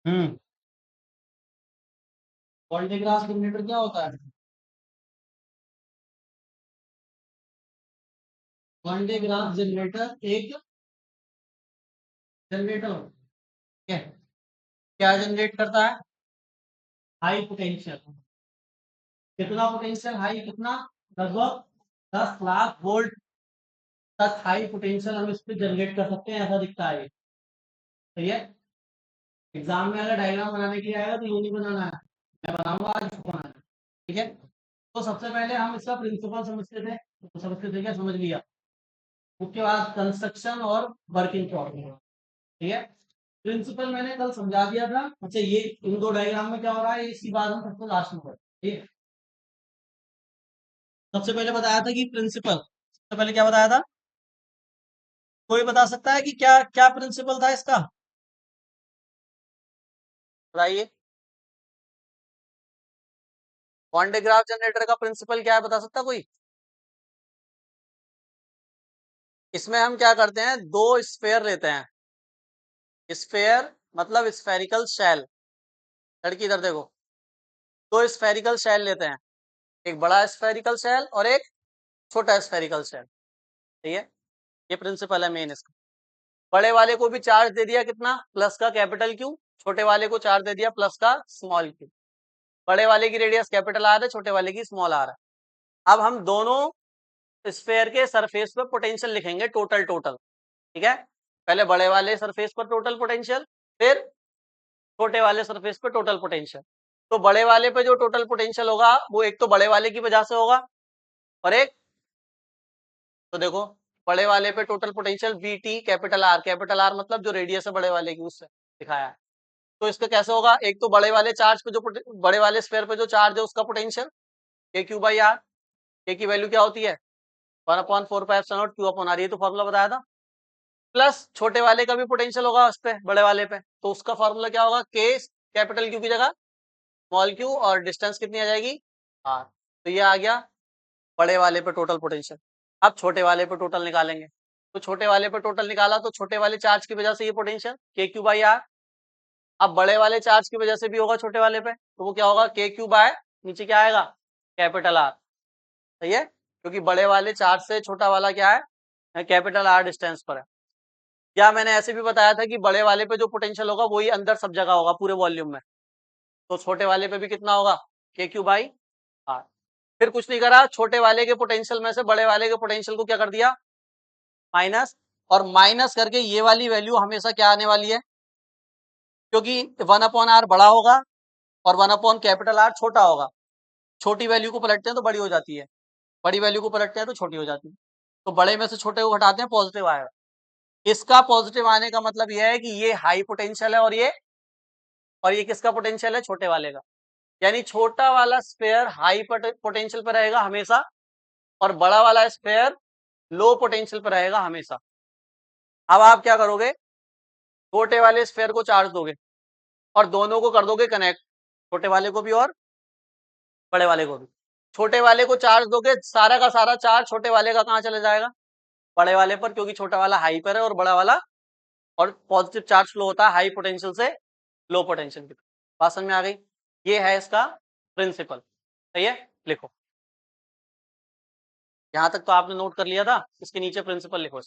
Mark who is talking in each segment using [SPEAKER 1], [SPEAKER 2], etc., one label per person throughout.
[SPEAKER 1] हम्म। Voltage graph generator क्या होता है? वोल्टेज ग्राफ जनरेटर एक जनरेटर है। क्या जनरेट करता है? High potential. कितना पोटेंशियल हाई? कितना? लगभग 10 लाख वोल्ट तक हाई पोटेंशियल हम इस पे जनरेट कर सकते हैं, ऐसा दिखता है ये। सही है। एग्जाम में अगर डायग्राम बनाने के लिए आएगा तो ये नहीं बनाना है, मैं बनाऊंगा आज इसको बनाना है। ठीक है। तो सबसे पहले हम इसका प्रिंसिपल समझते थे, तो समझते थे क्या? समझ लिया। उसके बाद कंस्ट्रक्शन और वर्किंग प्रॉब्लम। ठीक है। प्रिंसिपल मैंने कल समझा दिया था। अच्छा, ये इन दो डायग्राम में क्या हो रहा है इसकी बात हम सबसे लास्ट में करें। ठीक है। सबसे पहले बताया था कि प्रिंसिपल, सबसे पहले क्या बताया था? कोई बता सकता है कि क्या क्या प्रिंसिपल था इसका? बताइए। क्वांटिक ग्राफ जनरेटर का प्रिंसिपल क्या है, बता सकता कोई? इसमें हम क्या करते हैं, दो स्फेयर लेते हैं। स्फेयर मतलब स्फेरिकल शेल। लड़की इधर देखो। दो स्फेरिकल शेल लेते हैं, एक बड़ा स्फेरिकल शेल और एक छोटा स्फेरिकल शेल। ठीक है। ये प्रिंसिपल है मेन इसका। बड़े वाले को भी चार्ज दे दिया कितना, प्लस का कैपिटल क्यू। छोटे वाले को चार्ज दे दिया प्लस का स्मॉल क्यू। बड़े वाले की रेडियस कैपिटल आर है, छोटे वाले की स्मॉल आर है। अब हम दोनों स्फेयर के सरफेस पे पोटेंशियल लिखेंगे, टोटल टोटल। ठीक है। पहले बड़े वाले सरफेस पर टोटल पोटेंशियल, फिर छोटे वाले सरफेस पे टोटल पोटेंशियल। तो बड़े वाले पे जो टोटल पोटेंशियल होगा वो एक तो बड़े वाले की वजह से होगा, और एक, तो देखो, बड़े वाले पे total potential we T capital R. Capital R मतलब जो रेडियस है बड़े वाले की, उससे दिखाया है। तो इसका कैसे होगा, एक तो बड़े वाले चार्ज पे जो बड़े वाले स्फेयर पे जो चार्ज है उसका पोटेंशियल के क्यू बाई आर। के की वैल्यू क्या होती है? 1/4 क्यू अपॉन आर, ये तो फॉर्मूला बताया था। प्लस छोटे वाले का भी पोटेंशियल होगा उस पे, बड़े वाले पे, तो उसका फॉर्मूला क्या होगा? के कैपिटल क्यू की जगह स्मॉल क्यू, और डिस्टेंस कितनी आ जाएगी? आर। तो ये आ गया बड़े वाले पे टोटल पोटेंशियल। अब छोटे वाले पे टोटल निकालेंगे। तो छोटे वाले पे टोटल निकाला तो छोटे वाले चार्ज की वजह से ये पोटेंशियल के क्यू बाई आर। अब बड़े वाले चार्ज की वजह से भी होगा छोटे वाले पे, तो वो क्या होगा? के क्यू बाय, नीचे क्या आएगा? Capital R. सही है, क्योंकि बड़े वाले चार्ज से छोटा वाला क्या है? कैपिटल आर डिस्टेंस पर है। या मैंने ऐसे भी बताया था कि बड़े वाले पे जो पोटेंशियल होगा वही अंदर सब जगह होगा पूरे वॉल्यूम में। तो छोटे वाले पे भी कितना होगा? के क्यू बाई आर। फिर कुछ नहीं करा, छोटे वाले के पोटेंशियल में से बड़े वाले के पोटेंशियल को क्या कर दिया? माइनस। और माइनस करके ये वाली वैल्यू हमेशा क्या आने वाली है? क्योंकि 1/r बड़ा होगा और 1/कैपिटल आर छोटा होगा। छोटी वैल्यू को पलटते हैं तो बड़ी हो जाती है, बड़ी वैल्यू को पलटते हैं तो छोटी हो जाती है। तो बड़े में से छोटे को घटाते हैं, पॉजिटिव आएगा। इसका पॉजिटिव आने का मतलब यह है कि ये हाई पोटेंशियल है, और ये किसका पोटेंशियल है? छोटे वाले का। यानी छोटा वाला स्फेयर हाई पोटेंशियल पर रहेगा हमेशा, और बड़ा वाला स्फेयर लो पोटेंशियल पर रहेगा हमेशा। अब आप क्या करोगे, छोटे वाले स्फेयर को चार्ज दोगे और दोनों को कर दोगे कनेक्ट, छोटे वाले को भी और बड़े वाले को भी। छोटे वाले को चार्ज दोगे, सारा का सारा चार्ज छोटे वाले का कहाँ चले जाएगा? बड़े वाले पर, क्योंकि छोटा वाला हाई पर है और बड़ा वाला, और पॉजिटिव चार्ज फ्लो होता है हाई पोटेंशियल से लो पोटेंशियल की तरफ। बात समझ में आ गई? ये है इसका प्रिंसिपल। सही है, लिखो। यहां तक तो आपने नोट कर लिया था, इसके नीचे प्रिंसिपल लिखो।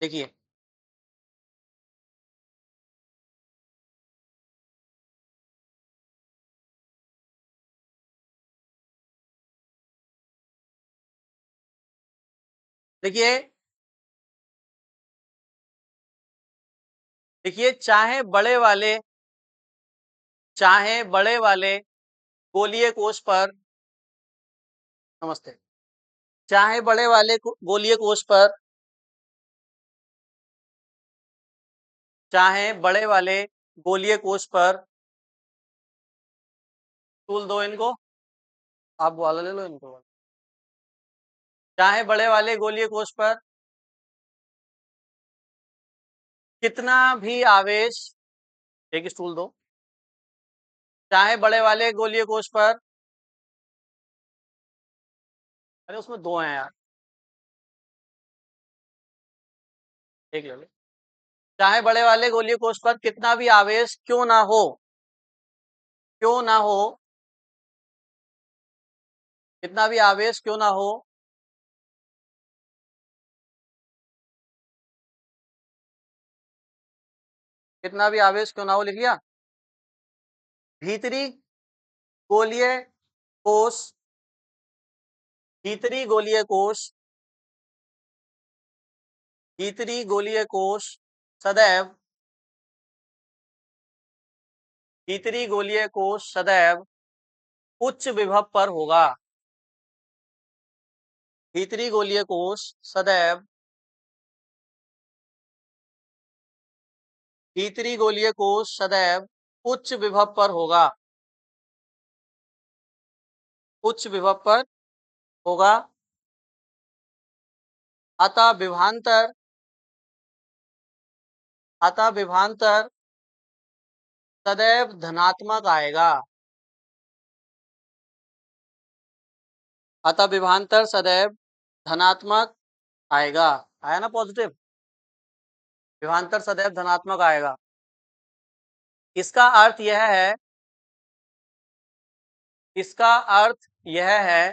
[SPEAKER 1] देखिए, देखिए, देखिए, चाहे बड़े वाले गोलीय कोष पर, नमस्ते, चाहे बड़े वाले गोलीय कोष पर, चाहे बड़े वाले गोलीय कोष पर, टूल दो इनको, आप वाला ले लो इनको। चाहे बड़े वाले गोलीय कोष पर कितना भी आवेश, एक स्टूल दो, चाहे बड़े वाले गोलीय कोष पर, अरे उसमें दो हैं यार, देख लो। चाहे बड़े वाले गोलीय कोष पर कितना भी आवेश क्यों ना हो, कितना भी आवेश क्यों ना हो, कितना भी आवेश क्यों ना हो, लिख लिया। भीतरी गोलीय कोष, भीतरी गोलीय कोष, भीतरी गोलीय कोष सदैव, भीतरी गोलीय कोष सदैव उच्च विभव पर होगा। भीतरी गोलीय कोष सदैव, भीतरी गोलीय कोष सदैव उच्च विभव पर होगा, उच्च विभव पर होगा। अतः विभवांतर, अतः विभवांतर सदैव धनात्मक आएगा, अतः विभवांतर सदैव धनात्मक आएगा। आया ना पॉजिटिव, विभवांतर सदैव धनात्मक आएगा। इसका अर्थ यह है, इसका अर्थ यह है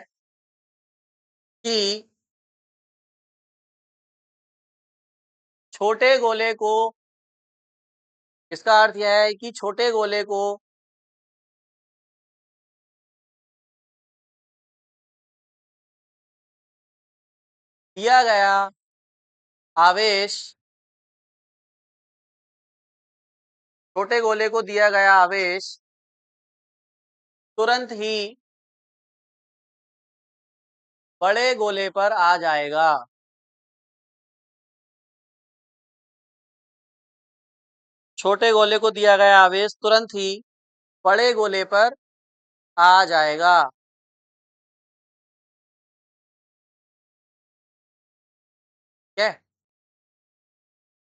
[SPEAKER 1] कि छोटे गोले को, इसका अर्थ यह है कि छोटे गोले को दिया गया आवेश, छोटे गोले को दिया गया आवेश तुरंत ही बड़े गोले पर आ जाएगा। छोटे गोले को दिया गया आवेश तुरंत ही बड़े गोले पर आ जाएगा। क्या,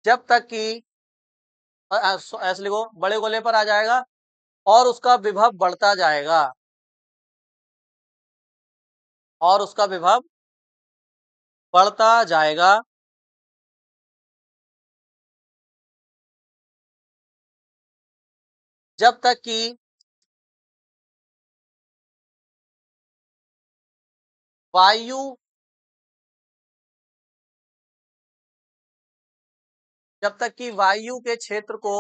[SPEAKER 1] जब तक कि ऐसे लिखो, बड़े गोले पर आ जाएगा और उसका विभव बढ़ता जाएगा, और उसका विभव बढ़ता जाएगा। जब तक कि वायु, जब तक कि वायु के क्षेत्र को,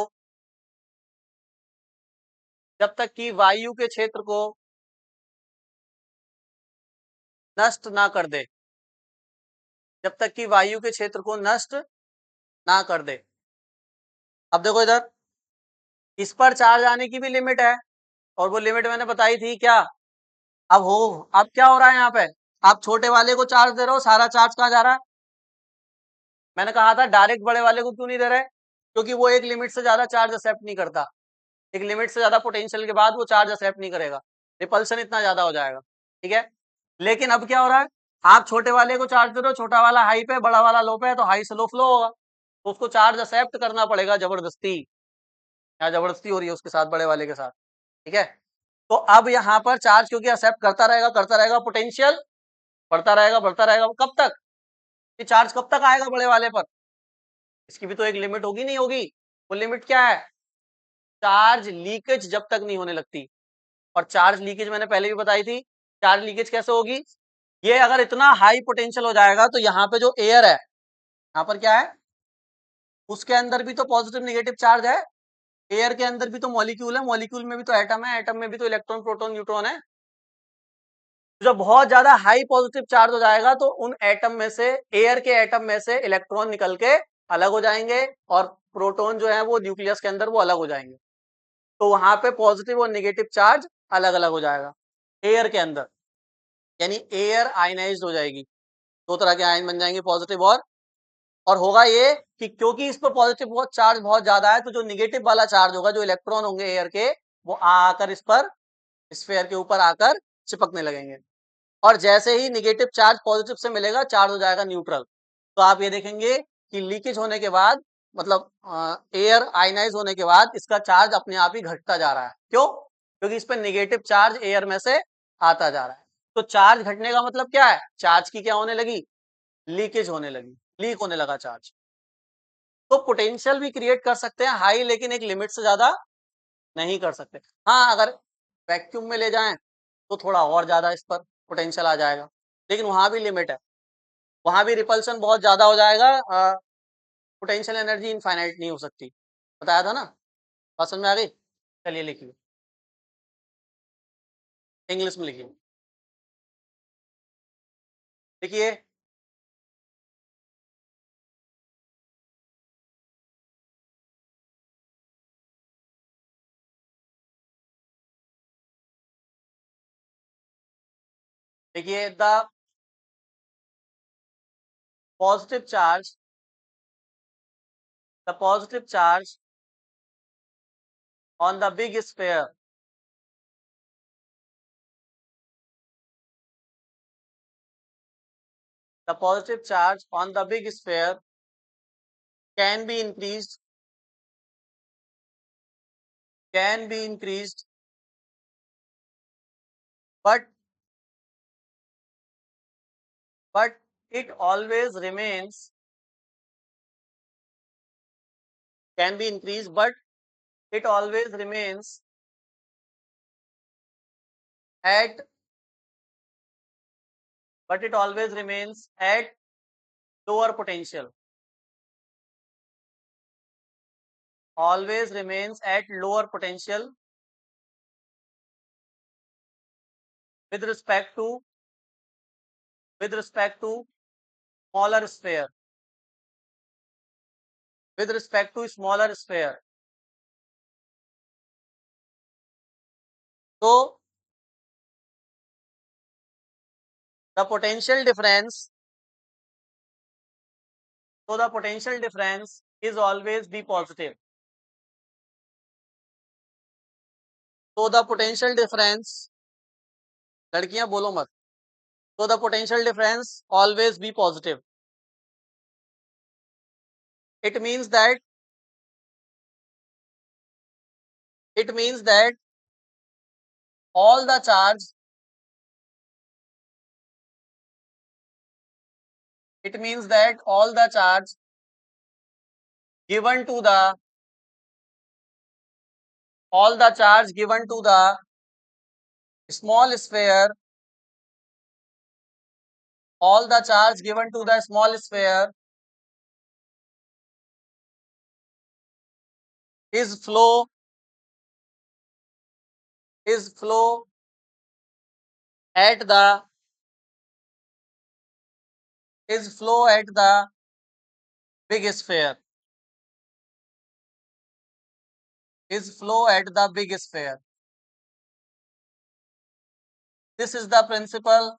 [SPEAKER 1] जब तक कि वायु के क्षेत्र को नष्ट ना कर दे, जब तक कि वायु के क्षेत्र को नष्ट ना कर दे। अब देखो इधर, इस पर चार्ज आने की भी लिमिट है, और वो लिमिट मैंने बताई थी क्या। अब क्या हो रहा है यहाँ पे, आप छोटे वाले को चार्ज दे रहे हो, सारा चार्ज कहाँ जा रहा है। मैंने कहा था डायरेक्ट बड़े वाले को क्यों नहीं दे रहे, क्योंकि वो एक लिमिट से ज्यादा चार्ज एक्सेप्ट नहीं करता, एक लिमिट से ज्यादा पोटेंशियल के बाद वो चार्ज एक्सेप्ट नहीं करेगा, रिपल्सन इतना ज्यादा हो जाएगा, ठीक है। लेकिन अब क्या हो रहा है, आप छोटे वाले को चार्ज दे रहे हो, छोटा वाला हाई पे, बड़ा वाला लो पे है, तो हाई से लो फ्लो होगा, तो उसको चार्ज एक्सेप्ट करना पड़ेगा जबरदस्ती, या जबरदस्ती हो रही है उसके साथ, बड़े वाले के साथ, ठीक है। तो अब यहाँ पर चार्ज क्योंकि एक्सेप्ट करता रहेगा, पोटेंशियल बढ़ता रहेगा, बढ़ता रहेगा, कब तक, ये चार्ज कब तक आएगा बड़े वाले पर, इसकी भी तो एक लिमिट होगी, नहीं होगी। वो लिमिट क्या है, चार्ज लीकेज जब तक नहीं होने लगती। और चार्ज लीकेज मैंने पहले भी बताई थी, चार्ज लीकेज कैसे होगी, ये अगर इतना हाई पोटेंशियल हो जाएगा तो यहाँ पे जो एयर है, यहाँ पर क्या है, उसके अंदर भी तो पॉजिटिव नेगेटिव चार्ज है, एयर के अंदर भी तो मॉलिक्यूल है, मॉलिक्यूल में भी तो एटम है, एटम में भी तो इलेक्ट्रॉन प्रोटॉन न्यूट्रॉन है। जब बहुत ज्यादा हाई पॉजिटिव चार्ज हो जाएगा तो उन एटम में से, एयर के एटम में से इलेक्ट्रॉन निकल के अलग हो जाएंगे, और प्रोटॉन जो है वो न्यूक्लियस के अंदर वो अलग हो जाएंगे, तो वहां पे पॉजिटिव और नेगेटिव चार्ज अलग अलग हो जाएगा एयर के अंदर, यानी एयर आयनाइज्ड हो जाएगी, दो तरह के आयन बन जाएंगे, पॉजिटिव और होगा ये कि क्योंकि इस पर पॉजिटिव बहुत चार्ज बहुत ज्यादा है, तो जो निगेटिव वाला चार्ज होगा, जो इलेक्ट्रॉन होंगे एयर के, वो आकर इस पर, स्फीयर के ऊपर आकर चिपकने लगेंगे, और जैसे ही निगेटिव चार्ज पॉजिटिव से मिलेगा, चार्ज हो जाएगा न्यूट्रल। तो आप ये देखेंगे कि लीकेज होने के बाद, मतलब एयर आयनाइज होने के बाद, इसका चार्ज अपने आप ही घटता जा रहा है। क्यों, क्योंकि इस पर निगेटिव चार्ज एयर में से आता जा रहा है। तो चार्ज घटने का मतलब क्या है, चार्ज की क्या होने लगी, लीकेज होने लगी, लीक होने लगा चार्ज। तो पोटेंशियल भी क्रिएट कर सकते हैं हाई, लेकिन एक लिमिट से ज्यादा नहीं कर सकते। हाँ, अगर वैक्यूम में ले जाएं तो थोड़ा और ज्यादा इस पर पोटेंशियल आ जाएगा, लेकिन वहां भी लिमिट है, वहां भी रिपल्सन बहुत ज्यादा हो जाएगा, पोटेंशियल एनर्जी इनफाइनाइट नहीं हो सकती। बताया था ना, बात समझ में आ गई? चलिए लिखिए, इंग्लिश में लिखिए, देखिए देखिए the positive charge, the positive charge on the big sphere, the positive charge on the big sphere can be increased, can be increased, but it always remains, can be increased, but it always remains at, but it always remains at lower potential, always remains at lower potential with respect to, with respect to smaller sphere, with respect to smaller sphere. So the potential difference, so the potential difference is always be positive. So the potential difference, लड़कियां बोलो मत, so the potential difference always be positive. It means that, it means that all the charge, it means that all the charge given to the, all the charge given to the small sphere, all the charge given to the small sphere is flow, is flow at the, is flow at the big sphere, is flow at the big sphere. This is the principle,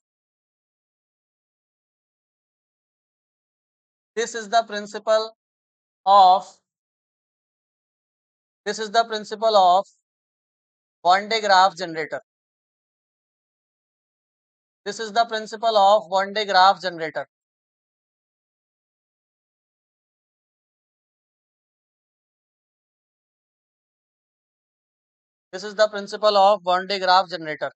[SPEAKER 1] this is the principle of, this is the principle of Van de Graaff generator. This is the principle of Van de Graaff generator. This is the principle of Van de Graaff generator.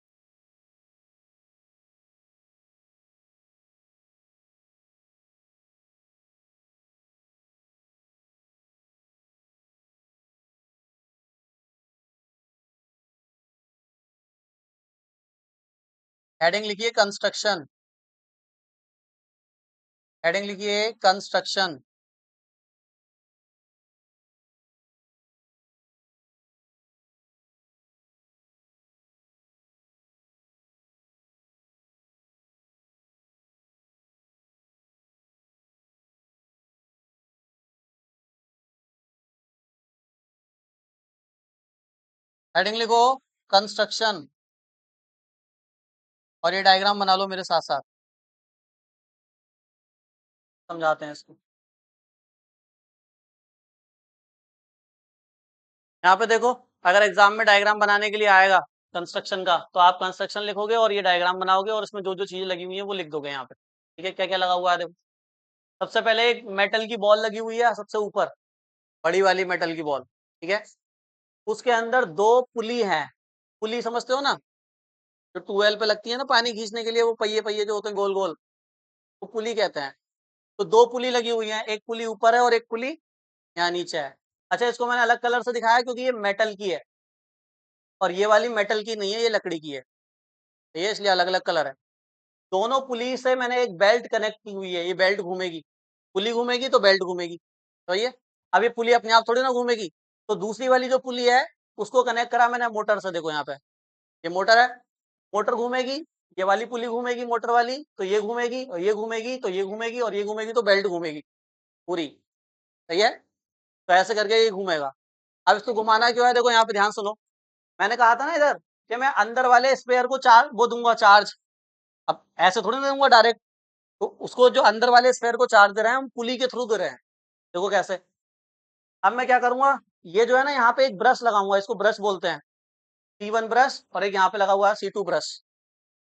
[SPEAKER 1] Heading लिखिए construction, heading लिखिए construction. Heading लिखो construction, और ये diagram बना लो मेरे साथ साथ, समझाते हैं इसको। यहाँ पे देखो, अगर एग्जाम में डायग्राम बनाने के लिए आएगा कंस्ट्रक्शन का, तो आप कंस्ट्रक्शन लिखोगे और ये डायग्राम बनाओगे और इसमें जो जो चीजें लगी हुई है वो लिख दोगे यहाँ पे। ठीक है, क्या क्या लगा हुआ है देखो। सबसे पहले एक मेटल की बॉल लगी हुई है सबसे ऊपर, बड़ी वाली मेटल की बॉल, ठीक है। उसके अंदर दो पुली हैं, पुली समझते हो ना, जो ट्यूबवेल पे लगती है ना पानी खींचने के लिए, वो पहिए पहिए जो होते हैं गोल गोल, वो पुली कहते हैं। तो दो पुली लगी हुई है, एक पुली ऊपर है और एक पुली यहाँ नीचे है। अच्छा, इसको मैंने अलग कलर से दिखाया क्योंकि ये मेटल की है और ये वाली मेटल की नहीं है, ये लकड़ी की है, तो ये इसलिए अलग अलग कलर है। दोनों पुली से मैंने एक बेल्ट कनेक्ट की हुई है, ये बेल्ट घूमेगी, पुली घूमेगी तो बेल्ट घूमेगी, तो ये अब ये पुली अपने आप थोड़ी ना घूमेगी, तो दूसरी वाली जो पुली है उसको कनेक्ट करा मैंने मोटर से। देखो यहाँ पे ये मोटर है, मोटर घूमेगी, ये वाली पुली घूमेगी मोटर वाली, तो ये घूमेगी और ये घूमेगी तो ये घूमेगी और ये घूमेगी तो बेल्ट घूमेगी पूरी, सही है। तो ऐसे करके ये घूमेगा। अब इसको घुमाना क्यों है, देखो यहाँ पे ध्यान सुनो। मैंने कहा था ना इधर कि मैं अंदर वाले स्पेयर को चार्ज वो दूंगा चार्ज, अब ऐसे थोड़ी ना दूंगा डायरेक्ट, तो उसको जो अंदर वाले स्फेयर को चार्ज दे रहे हैं हम पुली के थ्रू दे रहे हैं। देखो कैसे। अब मैं क्या करूंगा, ये जो है ना यहाँ पे एक ब्रश लगाऊंगा, इसको ब्रश बोलते हैं, C1 ब्रश, और एक यहाँ पे लगा हुआ है C2 ब्रश।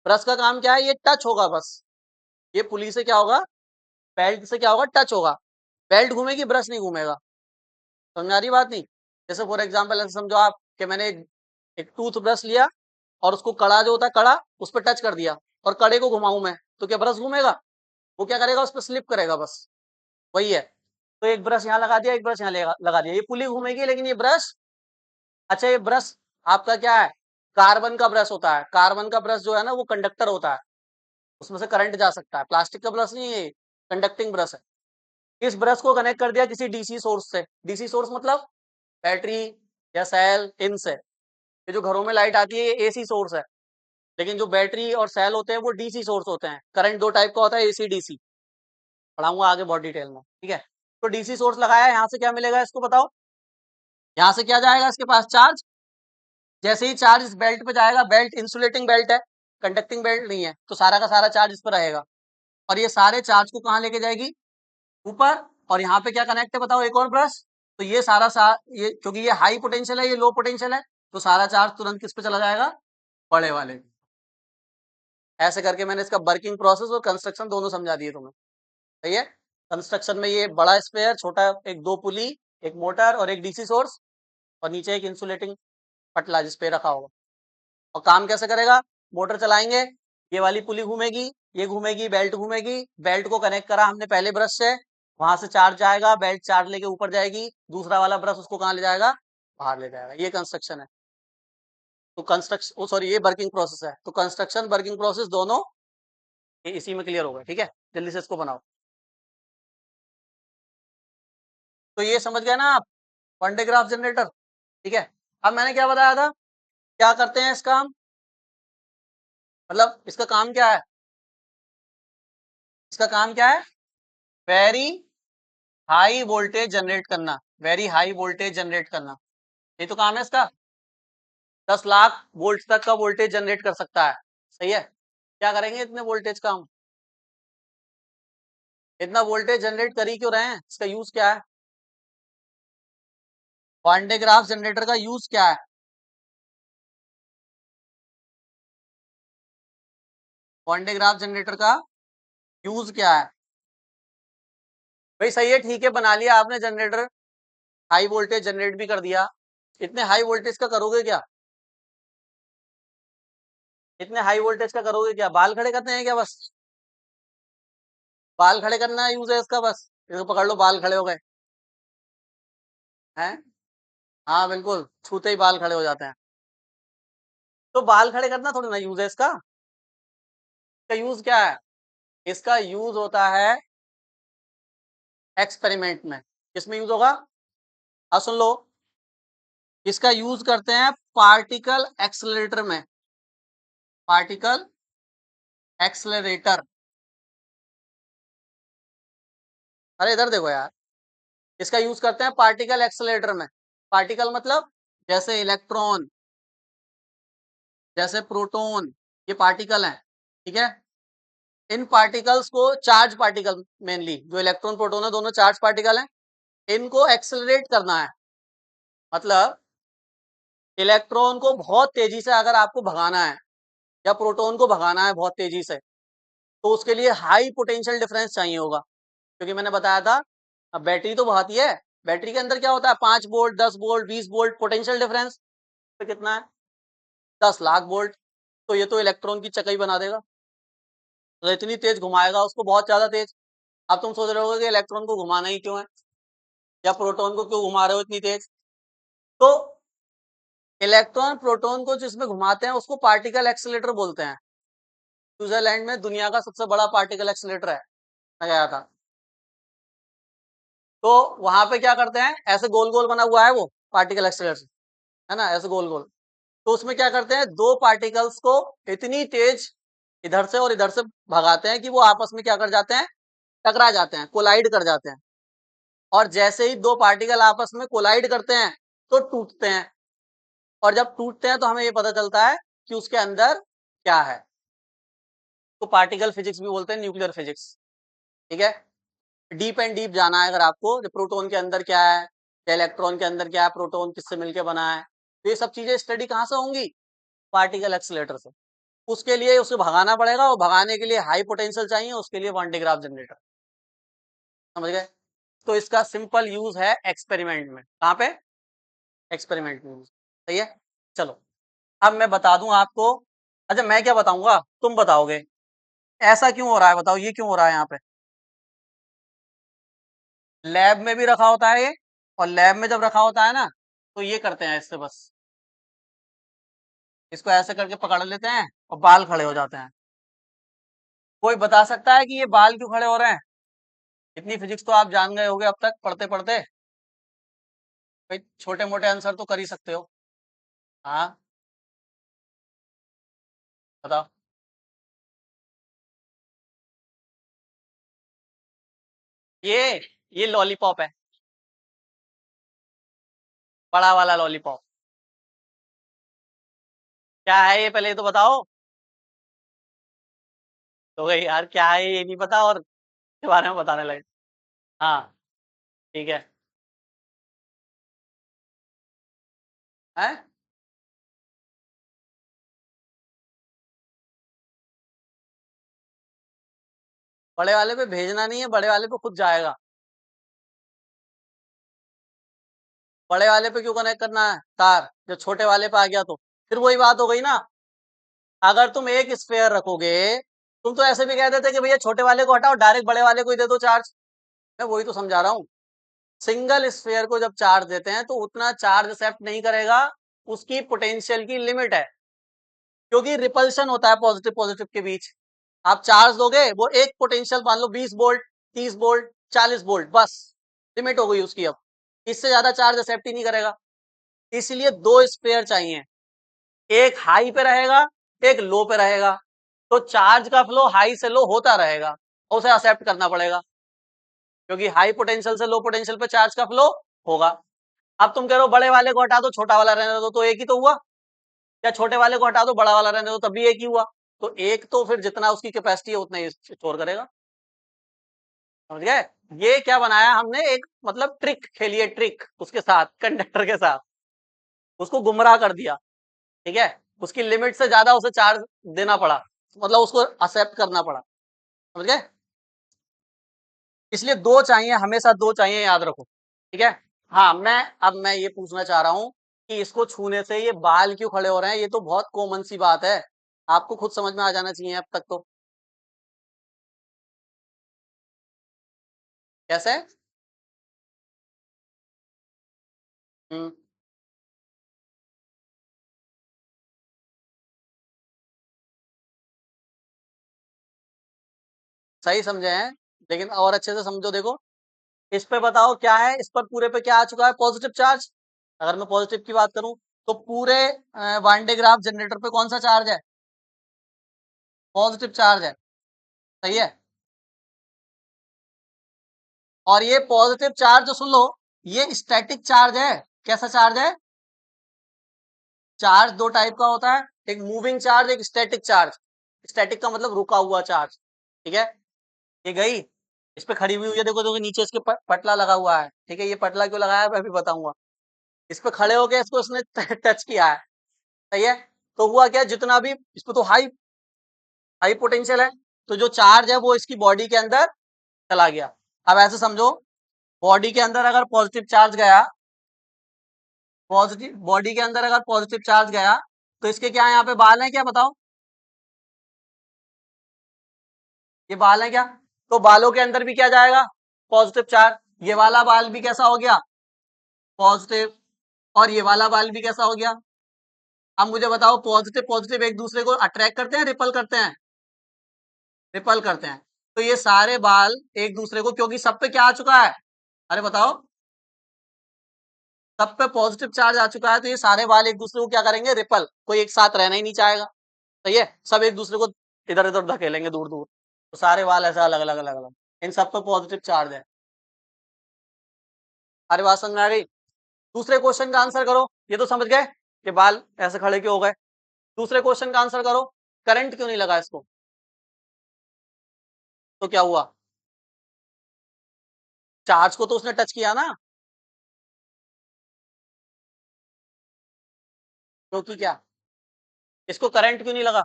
[SPEAKER 1] ब्रश का काम क्या है, ये टच होगा बस, ये पुली से क्या होगा, बेल्ट से क्या होगा, टच होगा, बेल्ट घूमेगी ब्रश नहीं घूमेगा। समझ आ रही बात नहीं। जैसे फॉर एग्जाम्पल ऐसे समझो आप कि मैंने एक टूथ ब्रश लिया और उसको कड़ा जो होता है कड़ा उस पर टच कर दिया और कड़े को घुमाऊं मैं, तो क्या ब्रश घूमेगा, वो क्या करेगा, उस पर स्लिप करेगा बस, वही है। तो एक ब्रश यहाँ लगा दिया, एक ब्रश यहाँ लगा दिया, ये पुली घूमेगी लेकिन ये ब्रश, अच्छा ये ब्रश आपका क्या है, कार्बन का ब्रश होता है। कार्बन का ब्रश जो है ना वो कंडक्टर होता है, उसमें से करंट जा सकता है, प्लास्टिक का ब्रश नहीं है ये, कंडक्टिंग ब्रश है। इस ब्रश को कनेक्ट कर दिया किसी डीसी सोर्स से, डीसी सोर्स मतलब बैटरी या सेल, इनसे। ये जो घरों में लाइट आती है ये एसी सोर्स है, लेकिन जो बैटरी और सेल होते हैं वो डीसी सोर्स होते हैं। करंट दो टाइप का होता है, एसी डीसी, पढ़ाऊंगा आगे बहुत डिटेल में, ठीक है। तो डीसी सोर्स लगाया, यहाँ से क्या मिलेगा इसको बताओ, यहाँ से क्या जाएगा इसके पास, चार्ज। जैसे ही चार्ज इस बेल्ट पे जाएगा, बेल्ट इंसुलेटिंग बेल्ट है, कंडक्टिंग बेल्ट नहीं है, तो सारा का सारा चार्ज इस पर रहेगा और ये सारे चार्ज को कहाँ लेके जाएगी, ऊपर। और यहाँ पे क्या कनेक्ट है बताओ, एक और ब्रश, तो ये ये क्योंकि ये हाई पोटेंशियल है, ये लो पोटेंशियल है, तो सारा चार्ज तुरंत किस पे चला जाएगा, बड़े वाले। ऐसे करके मैंने इसका वर्किंग प्रोसेस और कंस्ट्रक्शन दोनों समझा दिए तुम्हें, सही है। कंस्ट्रक्शन में ये बड़ा स्पेयर, छोटा एक, दो पुली, एक मोटर और एक डीसी सोर्स, और नीचे एक इंसुलेटिंग पटला जिसपे रखा होगा। और काम कैसे करेगा, मोटर चलाएंगे, ये वाली पुली घूमेगी, ये घूमेगी, बेल्ट घूमेगी, बेल्ट को कनेक्ट करा हमने पहले ब्रश से, वहां से चार्ज जाएगा, बेल्ट चार्ज लेके ऊपर जाएगी, दूसरा वाला ब्रश उसको कहाँ ले जाएगा, बाहर ले जाएगा। ये कंस्ट्रक्शन है। तो कंस्ट्रक्शन, ओ सॉरी, ये वर्किंग प्रोसेस है। तो कंस्ट्रक्शन वर्किंग प्रोसेस दोनों ये इसी में क्लियर होगा, ठीक है। जल्दी से इसको बनाओ। तो ये समझ गए ना आप, वन डे ग्राफ जनरेटर, ठीक है। अब मैंने क्या बताया था, क्या करते हैं इसका हम, मतलब इसका काम क्या है, इसका काम क्या है, वेरी हाई वोल्टेज जनरेट करना, वेरी हाई वोल्टेज जनरेट करना, ये तो काम है इसका। 10 लाख वोल्ट तक का वोल्टेज जनरेट कर सकता है, सही है। क्या करेंगे इतने वोल्टेज का हम, इतना वोल्टेज जनरेट कर ही क्यों रहे हैं, इसका यूज क्या है, वन डे ग्राफ जनरेटर का यूज क्या है, वन डे ग्राफ जनरेटर का यूज क्या है। भाई सही है, ठीक है, बना लिया आपने जनरेटर, हाई वोल्टेज जनरेट भी कर दिया, इतने हाई वोल्टेज का करोगे क्या, इतने हाई वोल्टेज का करोगे क्या, बाल खड़े करते हैं क्या बस, बाल खड़े करना यूज है इसका बस, इसको पकड़ लो बाल खड़े हो गए हैं। हाँ बिल्कुल, छूते ही बाल खड़े हो जाते हैं। तो बाल खड़े करना थोड़ी ना यूज है इसका, इसका यूज क्या है, इसका यूज होता है एक्सपेरिमेंट में। किसमें यूज होगा, हाँ सुन लो, इसका यूज करते हैं पार्टिकल एक्सलरेटर में, पार्टिकल एक्सलरेटर। अरे इधर देखो यार, इसका यूज करते हैं पार्टिकल एक्सलरेटर में। पार्टिकल मतलब जैसे इलेक्ट्रॉन, जैसे प्रोटॉन, ये पार्टिकल हैं, ठीक है। इन पार्टिकल्स को, चार्ज पार्टिकल मेनली, जो इलेक्ट्रॉन प्रोटॉन है दोनों चार्ज पार्टिकल हैं, इनको एक्सेलरेट करना है। मतलब इलेक्ट्रॉन को बहुत तेजी से अगर आपको भगाना है या प्रोटॉन को भगाना है बहुत तेजी से, तो उसके लिए हाई पोटेंशियल डिफरेंस चाहिए होगा। क्योंकि मैंने बताया था, अब बैटरी तो बहाती है, बैटरी के अंदर क्या होता है, 5 volt, 10 volt, 20 volt potential difference, तो कितना है, 10 लाख वोल्ट। तो ये तो इलेक्ट्रॉन की चकई बना देगा, तो इतनी तेज घुमाएगा उसको, बहुत ज्यादा तेज। अब तुम सोच रहे होगे कि इलेक्ट्रॉन को घुमाना ही क्यों है, या प्रोटॉन को क्यों घुमा रहे हो इतनी तेज? तो इलेक्ट्रॉन प्रोटॉन को जिसमें घुमाते हैं उसको पार्टिकल एक्सीलरेटर बोलते हैं। स्विट्जरलैंड में दुनिया का सबसे बड़ा पार्टिकल एक्सीलरेटर है, लगाया था। तो वहां पे क्या करते हैं, ऐसे गोल गोल बना हुआ है वो पार्टिकल एक्सीलरेटर, है ना, ऐसे गोल गोल। तो उसमें क्या करते हैं, दो पार्टिकल्स को इतनी तेज इधर से और इधर से भगाते हैं कि वो आपस में क्या कर जाते हैं, टकरा जाते हैं, कोलाइड कर जाते हैं। और जैसे ही दो पार्टिकल आपस में कोलाइड करते हैं तो टूटते हैं, और जब टूटते हैं तो हमें ये पता चलता है कि उसके अंदर क्या है। तो पार्टिकल फिजिक्स भी बोलते हैं, न्यूक्लियर फिजिक्स। ठीक है, डीप एंड डीप जाना है अगर आपको, जो प्रोटॉन के अंदर क्या है, या इलेक्ट्रॉन के अंदर क्या है, प्रोटॉन किससे मिलकर बना है, तो ये सब चीजें स्टडी कहाँ से होंगी, पार्टिकल एक्सीलरेटर से। उसके लिए उसे भगाना पड़ेगा, और भगाने के लिए हाई पोटेंशियल चाहिए, उसके लिए वान डे ग्राफ जनरेटर। समझ गए? तो इसका सिंपल यूज है एक्सपेरिमेंट में। कहाँ पे? एक्सपेरिमेंट में यूज। सही है, चलो अब मैं बता दूं आपको। अच्छा, मैं क्या बताऊंगा, तुम बताओगे ऐसा क्यों हो रहा है, बताओ ये क्यों हो रहा है यहाँ पे। लैब में भी रखा होता है ये, और लैब में जब रखा होता है ना, तो ये करते हैं इससे, बस इसको ऐसे करके पकड़ लेते हैं और बाल खड़े हो जाते हैं। कोई बता सकता है कि ये बाल क्यों खड़े हो रहे हैं? इतनी फिजिक्स तो आप जान गए होगे अब तक पढ़ते पढ़ते, भाई छोटे मोटे आंसर तो कर ही सकते हो। हाँ, बताओ। ये लॉलीपॉप है, बड़ा वाला लॉलीपॉप। क्या है ये, पहले ये तो बताओ। तो भाई यार क्या है ये नहीं पता, और के बारे में बताने लगे। हाँ, ठीक है। हैं? बड़े वाले पे भेजना नहीं है, बड़े वाले पे खुद जाएगा। बड़े वाले पे क्यों कनेक्ट करना है तार, जब छोटे वाले पे आ गया तो फिर वही बात हो गई ना। अगर तुम एक स्फेयर रखोगे, तुम तो ऐसे भी कह देते कि भैया छोटे वाले को हटाओ, डायरेक्ट बड़े वाले को ही दे दो चार्ज। मैं वही तो समझा रहा हूँ। सिंगल स्फेयर को जब चार्ज देते हैं तो उतना चार्ज एक्सेप्ट नहीं करेगा, उसकी पोटेंशियल की लिमिट है, क्योंकि रिपल्शन होता है पॉजिटिव पॉजिटिव के बीच। आप चार्ज दोगे, वो एक पोटेंशियल मान लो 20 वोल्ट, 30 वोल्ट, 40 वोल्ट, बस लिमिट हो गई उसकी। अब इससे ज्यादा चार्ज एक्सेप्ट ही नहीं करेगा। इसलिए दो स्पेयर चाहिए, एक हाई पे रहेगा, एक लो पे रहेगा। तो चार्ज का फ्लो हाई से लो होता रहेगा, और उसे एक्सेप्ट करना पड़ेगा, क्योंकि हाई पोटेंशियल से लो पोटेंशियल पे चार्ज का फ्लो होगा। अब तुम कह रहे हो बड़े वाले को हटा दो छोटा वाला रहने दो, तो एक ही तो हुआ। या छोटे वाले को हटा दो बड़ा वाला रहने दो, तब भी एक ही हुआ। तो एक तो फिर जितना उसकी कैपेसिटी है उतना ही स्टोर करेगा। समझ गए? ये क्या बनाया हमने, एक मतलब ट्रिक खेली है, ट्रिक उसके साथ, कंडक्टर के साथ, उसको गुमराह कर दिया। ठीक है, उसकी लिमिट से ज्यादा उसे चार्ज देना पड़ा, मतलब उसको एक्सेप्ट करना पड़ा। समझ गए? इसलिए दो चाहिए, हमेशा दो चाहिए, याद रखो। ठीक है। हाँ, मैं ये पूछना चाह रहा हूँ कि इसको छूने से ये बाल क्यों खड़े हो रहे हैं, ये तो बहुत कॉमन सी बात है, आपको खुद समझ में आ जाना चाहिए अब तक तो। कैसे? हम्म, सही समझे हैं, लेकिन और अच्छे से समझो, देखो इस पे बताओ क्या है, इस पर पूरे पे क्या आ चुका है, पॉजिटिव चार्ज। अगर मैं पॉजिटिव की बात करूं, तो पूरे वन डे ग्राफ जनरेटर पे कौन सा चार्ज है, पॉजिटिव चार्ज है। सही है। और ये पॉजिटिव चार्ज, सुन लो, ये स्टैटिक चार्ज है। कैसा चार्ज है? चार्ज दो टाइप का होता है, एक मूविंग चार्ज, एक स्टैटिक चार्ज। स्टैटिक का मतलब रुका हुआ चार्ज। ठीक है, ये गई, इस पे खड़ी हुई है, देखो देखो नीचे इसके पटला लगा हुआ है। ठीक है, ये पटला क्यों लगाया है मैं भी बताऊंगा। इस पे खड़े होके इसको इसने टच किया है। सही है। तो हुआ क्या, जितना भी इस पे तो हाई हाई पोटेंशियल है, तो जो चार्ज है वो इसकी बॉडी के अंदर चला गया। अब ऐसे समझो, बॉडी के अंदर अगर पॉजिटिव चार्ज गया, पॉजिटिव बॉडी के अंदर अगर पॉजिटिव चार्ज गया, तो इसके क्या यहाँ पे बाल हैं क्या, बताओ। ये बाल हैं क्या? तो बालों के अंदर भी क्या जाएगा, पॉजिटिव चार्ज। ये वाला बॉल भी कैसा हो गया, पॉजिटिव, और ये वाला बॉल भी कैसा हो गया। अब मुझे बताओ, पॉजिटिव पॉजिटिव एक दूसरे को अट्रैक्ट करते हैं, रिपल करते हैं, रिपल करते हैं। तो ये सारे बाल एक दूसरे को, क्योंकि सब पे क्या आ चुका है, अरे बताओ, सब पे पॉजिटिव चार्ज आ चुका है, तो ये सारे बाल एक दूसरे को क्या करेंगे, रिपल, कोई एक साथ रहना ही नहीं चाहेगा। सही है, सब एक दूसरे को इधर इधर धकेलेंगे दूर दूर, तो सारे बाल ऐसे अलग अलग अलग अलग, इन सब पे पॉजिटिव चार्ज है। अरे बात समझ में आ गई। दूसरे क्वेश्चन का आंसर करो, ये तो समझ गए कि बाल ऐसे खड़े क्यों हो गए। दूसरे क्वेश्चन का आंसर करो, करंट क्यों नहीं लगा इसको, तो क्या हुआ, चार्ज को तो उसने टच किया ना, क्योंकि क्या, इसको करंट क्यों नहीं लगा,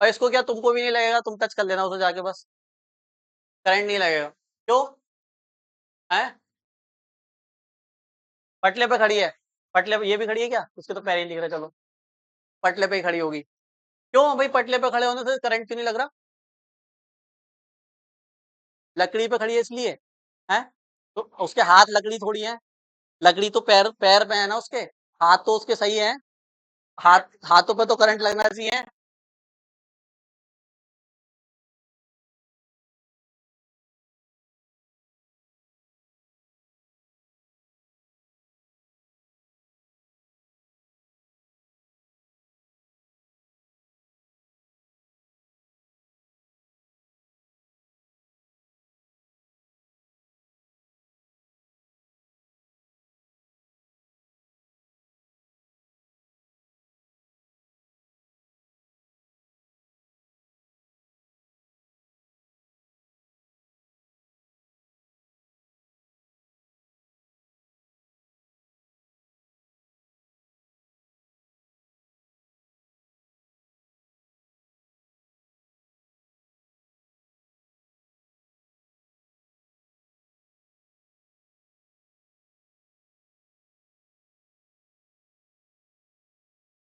[SPEAKER 1] और इसको क्या तुमको भी नहीं लगेगा, तुम टच कर लेना उसे जाके बस, करंट नहीं लगेगा, क्यों है, पटले पे खड़ी है, पटले पे ये भी खड़ी है क्या, उसके तो पैर ही नहीं दिख रहे, चलो पटले पे ही खड़ी होगी, क्यों भाई पटले पे खड़े होने से करंट क्यों नहीं लग रहा, लकड़ी पे खड़ी है इसलिए, है, तो उसके हाथ लकड़ी थोड़ी है, लकड़ी तो पैर पैर पे है ना उसके, हाथ तो उसके सही है, हाथ हाथों पे तो करंट लगना चाहिए।